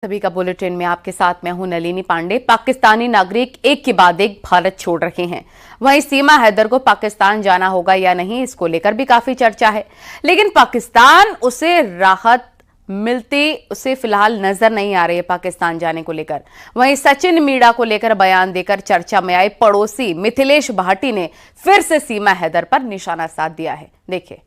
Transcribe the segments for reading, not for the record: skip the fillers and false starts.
सभी का बुलेटिन में आपके साथ मैं हूं नलिनी पांडे। पाकिस्तानी नागरिक एक के बाद एक भारत छोड़ रहे हैं। वहीं सीमा हैदर को पाकिस्तान जाना होगा या नहीं, इसको लेकर भी काफी चर्चा है, लेकिन पाकिस्तान उसे राहत मिलती उसे फिलहाल नजर नहीं आ रही है पाकिस्तान जाने को लेकर। वहीं सचिन मीणा को लेकर बयान देकर चर्चा में आए पड़ोसी मिथिलेश भाटी ने फिर से सीमा हैदर पर निशाना साध दिया है। देखिए।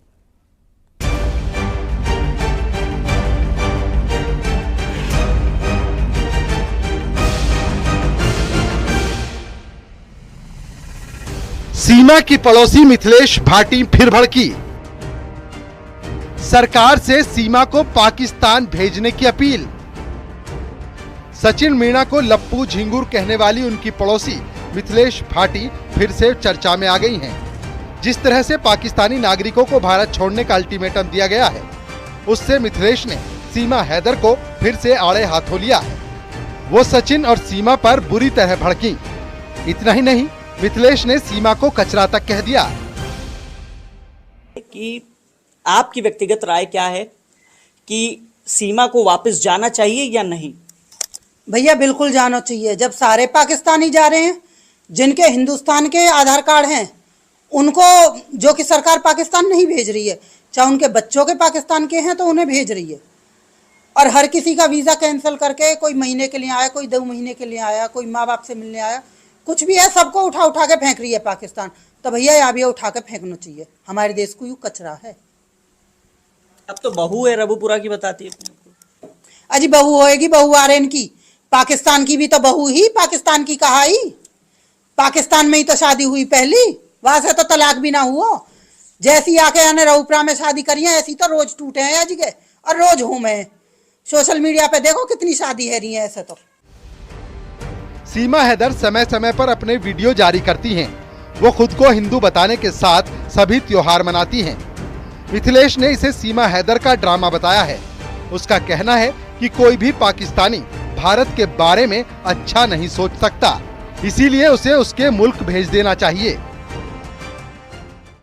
सीमा की पड़ोसी मिथिलेश भाटी फिर भड़की। सरकार से सीमा को पाकिस्तान भेजने की अपील। सचिन मीणा को लप्पू झिंगुर कहने वाली उनकी पड़ोसी मिथिलेश भाटी फिर से चर्चा में आ गई हैं। जिस तरह से पाकिस्तानी नागरिकों को भारत छोड़ने का अल्टीमेटम दिया गया है, उससे मिथिलेश ने सीमा हैदर को फिर से आड़े हाथों लिया है। वो सचिन और सीमा पर बुरी तरह भड़की। इतना ही नहीं, मिथिलेश ने सीमा को कचरा तक कह दिया। कि आपकी व्यक्तिगत राय क्या है कि सीमा को वापस जाना चाहिए या नहीं? भैया बिल्कुल जाना चाहिए। जब सारे पाकिस्तानी जा रहे हैं, जिनके हिंदुस्तान के आधार कार्ड हैं, उनको जो कि सरकार पाकिस्तान नहीं भेज रही है, चाहे उनके बच्चों के पाकिस्तान के हैं तो उन्हें भेज रही है। और हर किसी का वीज़ा कैंसिल करके, कोई महीने के लिए आया, कोई 2 महीने के लिए आया, कोई माँ बाप से मिलने आया, कुछ भी है, सबको उठा उठा के फेंक रही है पाकिस्तान। तो भैया यहाँ भी उठा के फेंकना चाहिए। हमारे देश को यूँ कचरा है। अब तो बहू है रबूपुरा की, बताती है। अजी बहू होएगी, बहू आ रहे इनकी। पाकिस्तान की भी तो बहू ही पाकिस्तान की कहा ही। पाकिस्तान में ही तो शादी हुई पहली, वहां से तो तलाक भी ना हुआ। जैसी आके आने रबूपुरा में शादी करी है, ऐसी तो रोज टूटे हैं आज के, और रोज घूमे हैं। सोशल मीडिया पे देखो कितनी शादी है रही है ऐसे तो। सीमा हैदर समय समय पर अपने वीडियो जारी करती हैं। वो खुद को हिंदू बताने के साथ सभी त्योहार मनाती हैं। मिथिलेश ने इसे सीमा हैदर का ड्रामा बताया है। उसका कहना है कि कोई भी पाकिस्तानी भारत के बारे में अच्छा नहीं सोच सकता, इसीलिए उसे उसके मुल्क भेज देना चाहिए।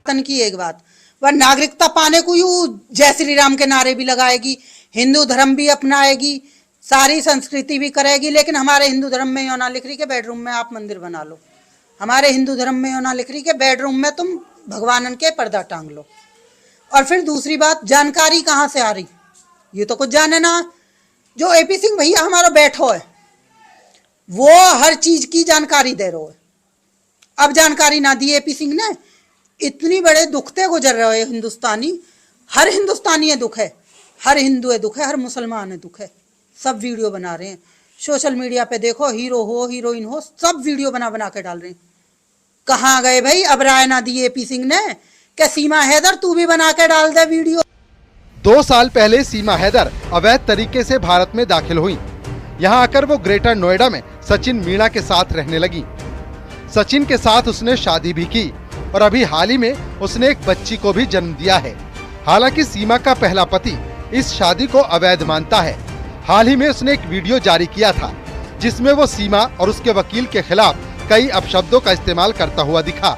तन की एक बात, वह नागरिकता पाने को यूं जय श्री राम के नारे भी लगाएगी, हिंदू धर्म भी अपनाएगी, सारी संस्कृति भी करेगी, लेकिन हमारे हिंदू धर्म में यो ना लिख रही के बेडरूम में आप मंदिर बना लो। हमारे हिंदू धर्म में यो ना लिख रही के बेडरूम में तुम भगवानन के पर्दा टांग लो। और फिर दूसरी बात, जानकारी कहाँ से आ रही, ये तो कुछ जाने ना। जो एपी सिंह भैया हमारा बैठो है, वो हर चीज की जानकारी दे रहे हो है। अब जानकारी ना दी एपी सिंह ने, इतनी बड़े दुखते गुजर रहे हो हिंदुस्तानी। हर हिंदुस्तानी है दुख है, हर हिंदू है दुख है, हर मुसलमान है दुख है। सब वीडियो बना रहे हैं सोशल मीडिया पे, देखो हीरो हो हीरोइन हो, सब वीडियो बना बना के डाल रहे हैं। कहाँ गए भाई? अब राय ना दी एपी सिंह ने कि सीमा हैदर तू भी बना के डाल दे वीडियो। 2 साल पहले सीमा हैदर अवैध तरीके से भारत में दाखिल हुई। यहाँ आकर वो ग्रेटर नोएडा में सचिन मीणा के साथ रहने लगी। सचिन के साथ उसने शादी भी की और अभी हाल ही में उसने एक बच्ची को भी जन्म दिया है। हालांकि सीमा का पहला पति इस शादी को अवैध मानता है। हाल ही में उसने एक वीडियो जारी किया था, जिसमें वो सीमा और उसके वकील के खिलाफ कई अपशब्दों का इस्तेमाल करता हुआ दिखा।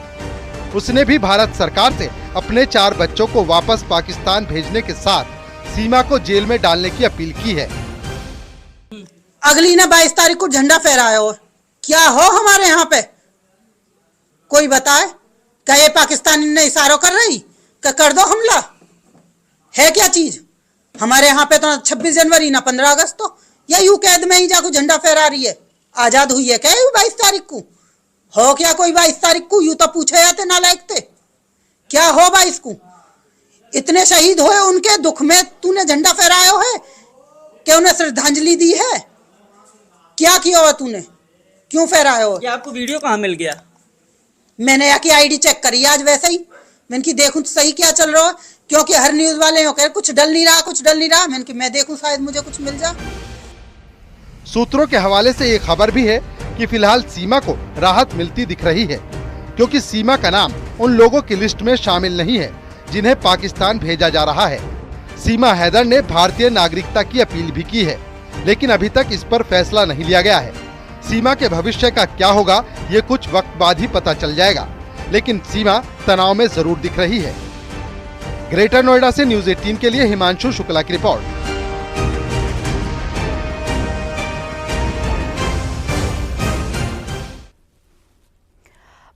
उसने भी भारत सरकार से अपने 4 बच्चों को वापस पाकिस्तान भेजने के साथ सीमा को जेल में डालने की अपील की है। अगली ना 22 तारीख को झंडा फहराया हो, क्या हो हमारे यहाँ पे कोई बताए? क्या ये पाकिस्तानी ने इशारों कर रही क्या कर दो हमला? है क्या चीज? हमारे यहाँ पे तो 26 जनवरी ना 15 अगस्त तो या यूं कैद में ही जाको झंडा फहरा रही है। आजाद हुई है क्या 22 तारीख को? हो क्या कोई 22 तारीख को? यूं तो पूछे जाते नालायक थे। क्या हो 22 को? इतने शहीद हुए, उनके दुख में तूने झंडा फहराया है क्या? उन्हें श्रद्धांजलि दी है? क्या किया हुआ तूने? क्यों फहराया हो? आपको वीडियो कहाँ मिल गया? मैंने यहाँ की आईडी चेक करी आज, वैसे ही मैंने की देखूं तो सही क्या चल रहा है, क्योंकि हर न्यूज वाले हो कह कुछ डल नहीं रहा, कुछ डल नहीं रहा। मैंने कि मैं देखूं शायद मुझे कुछ मिल जाए। सूत्रों के हवाले से ये खबर भी है कि फिलहाल सीमा को राहत मिलती दिख रही है, क्योंकि सीमा का नाम उन लोगों की लिस्ट में शामिल नहीं है जिन्हें पाकिस्तान भेजा जा रहा है। सीमा हैदर ने भारतीय नागरिकता की अपील भी की है, लेकिन अभी तक इस पर फैसला नहीं लिया गया है। सीमा के भविष्य का क्या होगा ये कुछ वक्त बाद ही पता चल जाएगा, लेकिन सीमा तनाव में जरूर दिख रही है। ग्रेटर नोएडा से न्यूज़ 18 के लिए हिमांशु शुक्ला की रिपोर्ट।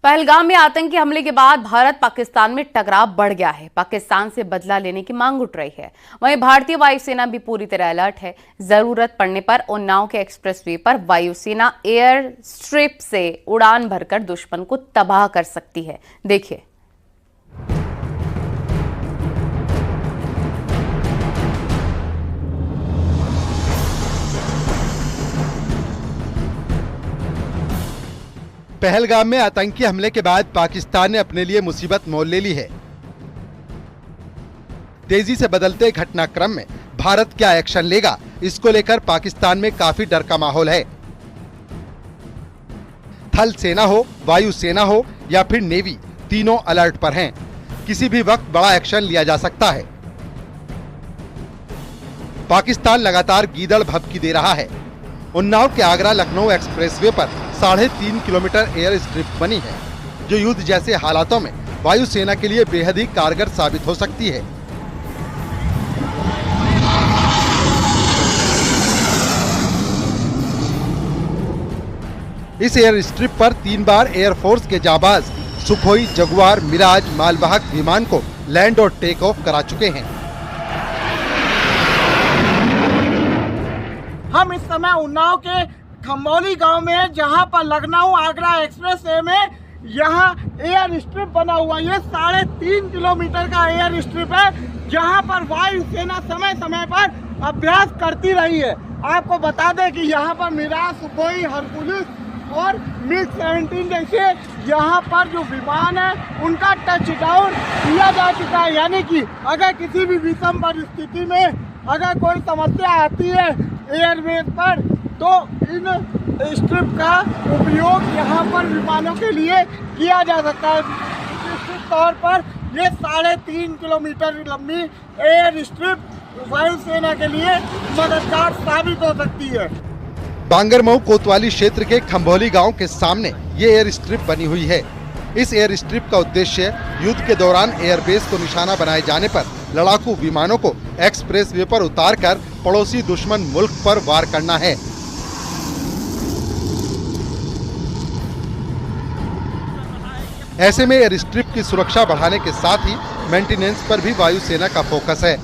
पहलगाम में आतंकी हमले के बाद भारत पाकिस्तान में टकराव बढ़ गया है। पाकिस्तान से बदला लेने की मांग उठ रही है। वहीं भारतीय वायुसेना भी पूरी तरह अलर्ट है। जरूरत पड़ने पर उन्नाव के एक्सप्रेसवे पर वायुसेना एयर स्ट्रिप से उड़ान भरकर दुश्मन को तबाह कर सकती है। देखिए। पहलगाम में आतंकी हमले के बाद पाकिस्तान ने अपने लिए मुसीबत मोल ले ली है। तेजी से बदलते घटनाक्रम में भारत क्या एक्शन लेगा, इसको लेकर पाकिस्तान में काफी डर का माहौल है। थल सेना हो, वायु सेना हो या फिर नेवी, तीनों अलर्ट पर हैं। किसी भी वक्त बड़ा एक्शन लिया जा सकता है। पाकिस्तान लगातार गीदड़ भभकी दे रहा है। उन्नाव के आगरा लखनऊ एक्सप्रेसवे पर 3.5 किलोमीटर एयर स्ट्रिप बनी है, जो युद्ध जैसे हालातों में वायुसेना के लिए बेहद ही कारगर साबित हो सकती है। इस एयर स्ट्रिप पर 3 बार एयरफोर्स के जाबाज सुखोई, जगुआर, मिराज मालवाहक विमान को लैंड और टेक ऑफ करा चुके हैं। हम इस समय उन्नाव के खम्बौली गांव में, जहां पर लखनऊ आगरा एक्सप्रेसवे में यहां एयर स्ट्रिप बना हुआ, ये 3.5 किलोमीटर का एयर स्ट्रिप है, जहां पर वायुसेना समय समय पर अभ्यास करती रही है। आपको बता दें कि यहां पर मिराज, सुखोई, हरकुलिस और MiG-17 जैसे यहाँ पर जो विमान है उनका टच डाउन किया जा चुका है। यानी कि अगर किसी भी विषम परिस्थिति में अगर कोई समस्या आती है एयरवेज पर, तो इन स्ट्रिप का उपयोग यहाँ पर विमानों के लिए किया जा सकता है। निश्चित तौर पर ये 3.5 किलोमीटर लंबी एयर स्ट्रिप वायुसेना के लिए मददगार साबित हो सकती है। बांगरमऊ कोतवाली क्षेत्र के खम्भौली गांव के सामने ये एयर स्ट्रिप बनी हुई है। इस एयर स्ट्रिप का उद्देश्य युद्ध के दौरान एयरबेस को निशाना बनाए जाने पर लड़ाकू विमानों को एक्सप्रेसवे पर उतारकर पड़ोसी दुश्मन मुल्क पर वार करना है। ऐसे में एयर स्ट्रिप की सुरक्षा बढ़ाने के साथ ही मेंटेनेंस पर भी वायुसेना का फोकस है।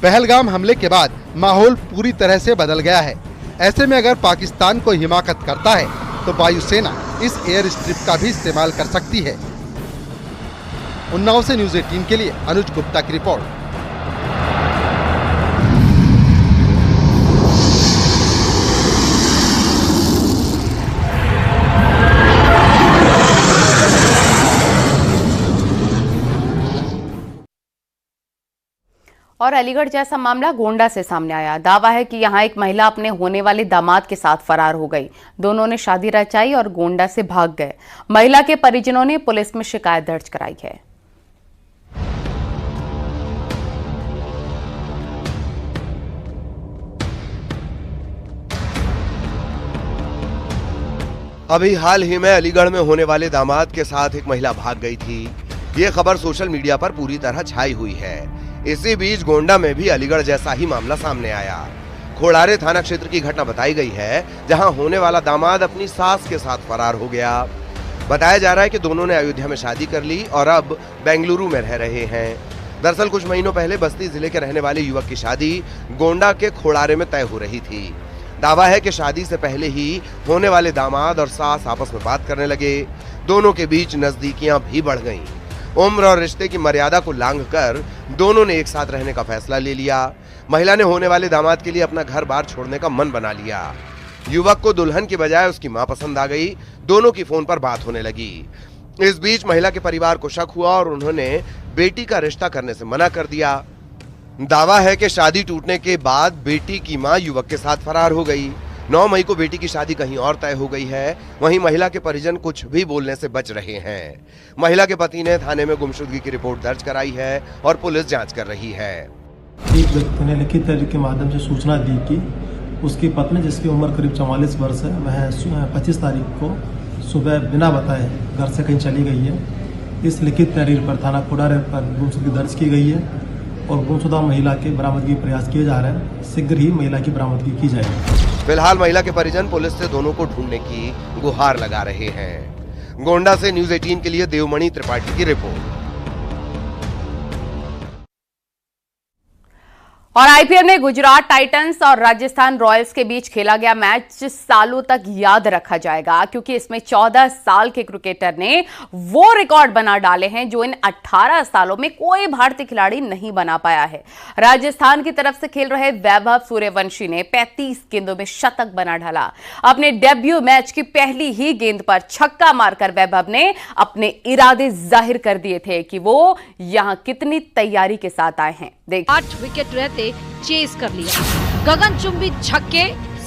पहलगाम हमले के बाद माहौल पूरी तरह से बदल गया है। ऐसे में अगर पाकिस्तान को हिमाकत करता है तो वायुसेना इस एयर स्ट्रिप का भी इस्तेमाल कर सकती है। उन्नाव से न्यूज़ 18 के लिए अनुज गुप्ता की रिपोर्ट। और अलीगढ़ जैसा मामला गोंडा से सामने आया। दावा है कि यहां एक महिला अपने होने वाले दामाद के साथ फरार हो गई। दोनों ने शादी रचाई और गोंडा से भाग गए। महिला के परिजनों ने पुलिस में शिकायत दर्ज कराई है। अभी हाल ही में अलीगढ़ में होने वाले दामाद के साथ एक महिला भाग गई थी। ये खबर सोशल मीडिया पर पूरी तरह छाई हुई है। इसी बीच गोंडा में भी अलीगढ़ जैसा ही मामला सामने आया। खोड़ारे थाना क्षेत्र की घटना बताई गई है, जहां होने वाला दामाद अपनी सास के साथ फरार हो गया। बताया जा रहा है कि दोनों ने अयोध्या में शादी कर ली और अब बेंगलुरु में रह रहे हैं। दरअसल कुछ महीनों पहले बस्ती जिले के रहने वाले युवक की शादी गोंडा के खोड़ारे में तय हो रही थी। दावा है कि शादी से पहले ही होने वाले दामाद और सास आपस में बात करने लगे। दोनों के बीच नजदीकियां भी बढ़ गईं। उम्र और रिश्ते की मर्यादा को लांघकर दोनों ने एक साथ रहने का फैसला ले लिया। महिला ने होने वाले दामाद के लिए अपना घर बार छोड़ने का मन बना लिया। युवक को दुल्हन की बजाय उसकी मां पसंद आ गई। दोनों की फोन पर बात होने लगी। इस बीच महिला के परिवार को शक हुआ और उन्होंने बेटी का रिश्ता करने से मना कर दिया। दावा है कि शादी टूटने के बाद बेटी की मां युवक के साथ फरार हो गई। 9 मई को बेटी की शादी कहीं और तय हो गई है। वहीं महिला के परिजन कुछ भी बोलने से बच रहे हैं। महिला के पति ने थाने में गुमशुदगी की रिपोर्ट दर्ज कराई है और पुलिस जांच कर रही है। एक व्यक्ति ने लिखित तरीके के माध्यम से सूचना दी कि उसकी पत्नी, जिसकी उम्र करीब 44 वर्ष है, वह 25 तारीख को सुबह बिना बताए घर से कहीं चली गई है। इस लिखित तहरीर पर थाना खोड़ारे पर गुमशुदगी दर्ज की गई है और गुमशुदा महिला के बरामदगी के प्रयास किए जा रहे हैं। शीघ्र ही महिला की बरामदगी की जाएगी। फिलहाल महिला के परिजन पुलिस से दोनों को ढूंढने की गुहार लगा रहे हैं। गोंडा से न्यूज़ 18 के लिए देवमणि त्रिपाठी की रिपोर्ट। और आईपीएल में गुजरात टाइटंस और राजस्थान रॉयल्स के बीच खेला गया मैच सालों तक याद रखा जाएगा, क्योंकि इसमें 14 साल के क्रिकेटर ने वो रिकॉर्ड बना डाले हैं जो इन 18 सालों में कोई भारतीय खिलाड़ी नहीं बना पाया है। राजस्थान की तरफ से खेल रहे वैभव सूर्यवंशी ने 35 गेंदों में शतक बना डाला। अपने डेब्यू मैच की पहली ही गेंद पर छक्का मारकर वैभव ने अपने इरादे जाहिर कर दिए थे कि वो यहां कितनी तैयारी के साथ आए हैं। 8 विकेट रहते चेस कर लिया, गगनचुंबी छक्के,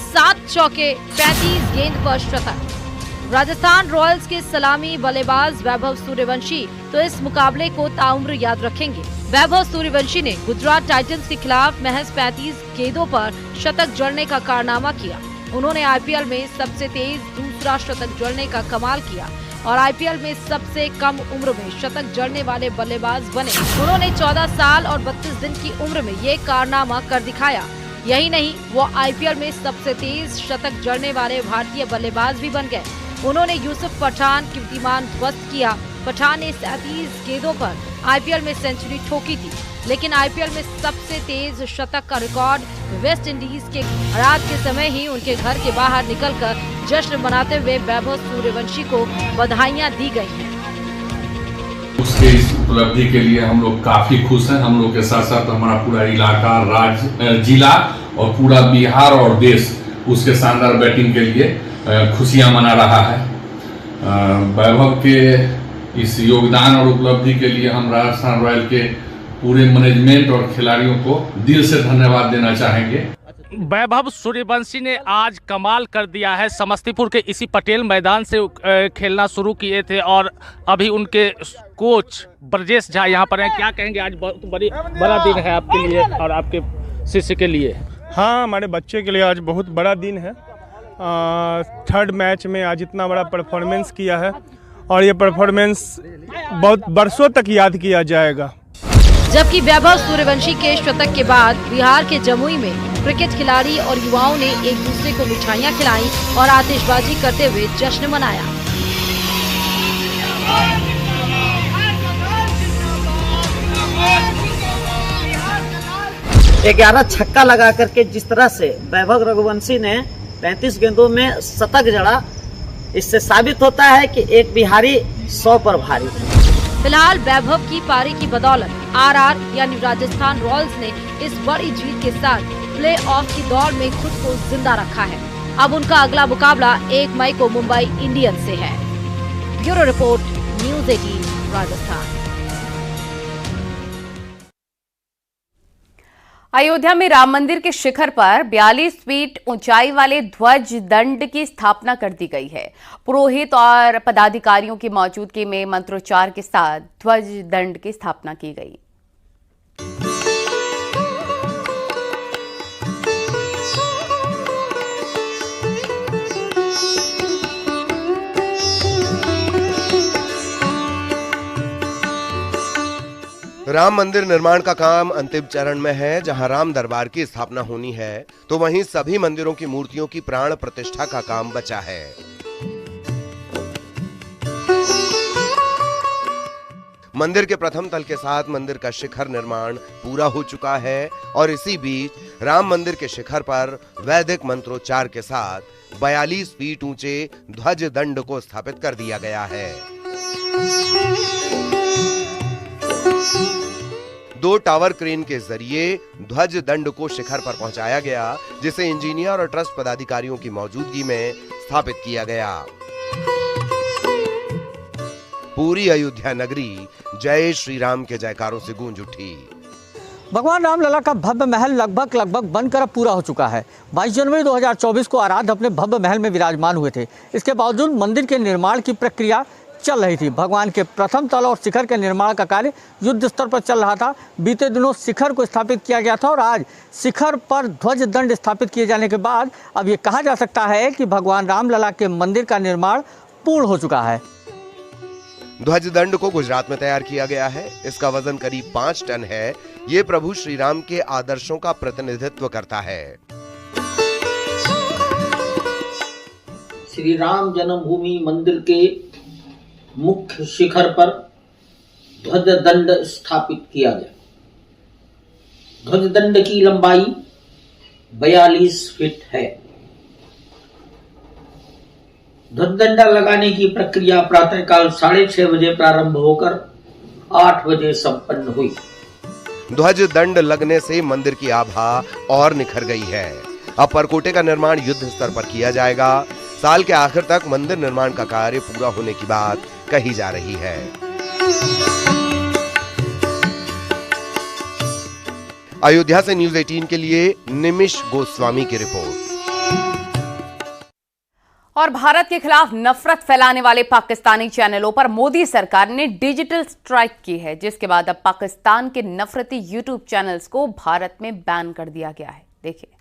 7 चौके, 35 गेंद पर शतक। राजस्थान रॉयल्स के सलामी बल्लेबाज वैभव सूर्यवंशी तो इस मुकाबले को ताउम्र याद रखेंगे। वैभव सूर्यवंशी ने गुजरात टाइटंस के खिलाफ महज 35 गेंदों पर शतक जड़ने का कारनामा किया। उन्होंने आईपीएल में सबसे तेज दूसरा शतक जड़ने का कमाल किया और आईपीएल में सबसे कम उम्र में शतक जड़ने वाले बल्लेबाज बने। उन्होंने 14 साल और 32 दिन की उम्र में ये कारनामा कर दिखाया। यही नहीं, वो आईपीएल में सबसे तेज शतक जड़ने वाले भारतीय बल्लेबाज भी बन गए। उन्होंने यूसुफ पठान कीर्तिमान ध्वस्त किया। पठान ने 37 गेंदों पर आईपीएल में सेंचुरी ठोकी थी, लेकिन आईपीएल में सबसे तेज शतक का रिकॉर्ड वेस्ट इंडीज के रात के समय ही उनके घर के बाहर निकलकर जश्न मनाते हुए वैभव सूर्यवंशी को बधाइयां दी गई हैं। उसके इस उपलब्धि के लिए हम लोग काफी खुश हैं। हम लोग के साथ साथ हमारा पूरा इलाका, राज्य, जिला और पूरा बिहार और देश उसके शानदार बैटिंग के लिए खुशियां मना रहा है। वैभव के इस योगदान और उपलब्धि के लिए हम राजस्थान रॉयल के पूरे मैनेजमेंट और खिलाड़ियों को दिल से धन्यवाद देना चाहेंगे। वैभव सूर्यवंशी ने आज कमाल कर दिया है। समस्तीपुर के इसी पटेल मैदान से खेलना शुरू किए थे और अभी उनके कोच ब्रजेश झा यहाँ पर हैं। क्या कहेंगे, आज बहुत बड़ा दिन है आपके लिए और आपके शिष्य के लिए? हाँ, हमारे बच्चे के लिए आज बहुत बड़ा दिन है। 3rd मैच में आज इतना बड़ा परफॉर्मेंस किया है और ये परफॉर्मेंस बहुत बरसों तक याद किया जाएगा। जबकि वैभव सूर्यवंशी के शतक के बाद बिहार के जमुई में क्रिकेट खिलाड़ी और युवाओं ने एक दूसरे को मिठाइयां खिलाई और आतिशबाजी करते हुए जश्न मनाया। 11 छक्का लगा करके जिस तरह से वैभव रघुवंशी ने 35 गेंदों में शतक जड़ा, इससे साबित होता है कि एक बिहारी 100 पर भारी। फिलहाल वैभव की पारी की बदौलत आरआर यानी राजस्थान रॉयल्स ने इस बड़ी जीत के साथ प्ले ऑफ की दौड़ में खुद को जिंदा रखा है। अब उनका अगला मुकाबला 1 मई को मुंबई इंडियंस से है। Bureau report, news 18 Rajasthan. Ayodhya में राम मंदिर के शिखर पर 42 फीट ऊंचाई वाले ध्वज दंड की स्थापना कर दी गई है। पुरोहित और पदाधिकारियों की मौजूदगी में मंत्रोच्चार के साथ ध्वज दंड की स्थापना की गई। राम मंदिर निर्माण का काम अंतिम चरण में है। जहां राम दरबार की स्थापना होनी है, तो वहीं सभी मंदिरों की मूर्तियों की प्राण प्रतिष्ठा का काम बचा है। मंदिर के प्रथम तल के साथ मंदिर का शिखर निर्माण पूरा हो चुका है और इसी बीच राम मंदिर के शिखर पर वैदिक मंत्रोच्चार के साथ 42 फीट ऊंचे ध्वज दंड को स्थापित कर दिया गया है। 2 टावर क्रेन के जरिए ध्वज दंड को शिखर पर पहुंचाया गया, जिसे इंजीनियर और ट्रस्ट पदाधिकारियों की मौजूदगी में स्थापित किया गया। पूरी अयोध्या नगरी जय श्री राम के जयकारों से गूंज उठी। भगवान रामलला का भव्य महल लगभग बनकर अब पूरा हो चुका है। 22 जनवरी 2024 को आराध्य अपने भव्य महल में विराजमान हुए थे। इसके बावजूद मंदिर के निर्माण की प्रक्रिया चल रही थी। भगवान के प्रथम तल और शिखर के निर्माण का कार्य युद्ध स्तर पर चल रहा था। बीते दिनों शिखर को स्थापित किया गया था और आज शिखर पर ध्वज दंड स्थापित किए जाने के बाद अब ये कहा जा सकता है कि भगवान रामलला के मंदिर का निर्माण पूर्ण हो चुका है। ध्वज दंड को गुजरात में तैयार किया गया है। इसका वजन करीब 5 टन है। ये प्रभु श्री राम के आदर्शों का प्रतिनिधित्व करता है। श्री राम जन्मभूमि मंदिर के मुख्य शिखर पर ध्वज दंड स्थापित किया गया। ध्वज दंड की लंबाई 42 फीट है। ध्वज दंड लगाने की प्रक्रिया प्रातःकाल 6:30 बजे प्रारंभ होकर 8 बजे संपन्न हुई। ध्वज दंड लगने से मंदिर की आभा और निखर गई है। अब परकोटे का निर्माण युद्ध स्तर पर किया जाएगा। साल के आखिर तक मंदिर निर्माण का कार्य पूरा होने की बात कही जा रही है। अयोध्या से न्यूज़ 18 के लिए निमिष गोस्वामी की रिपोर्ट। और भारत के खिलाफ नफरत फैलाने वाले पाकिस्तानी चैनलों पर मोदी सरकार ने डिजिटल स्ट्राइक की है, जिसके बाद अब पाकिस्तान के नफरती यूट्यूब चैनल्स को भारत में बैन कर दिया गया है। देखिए।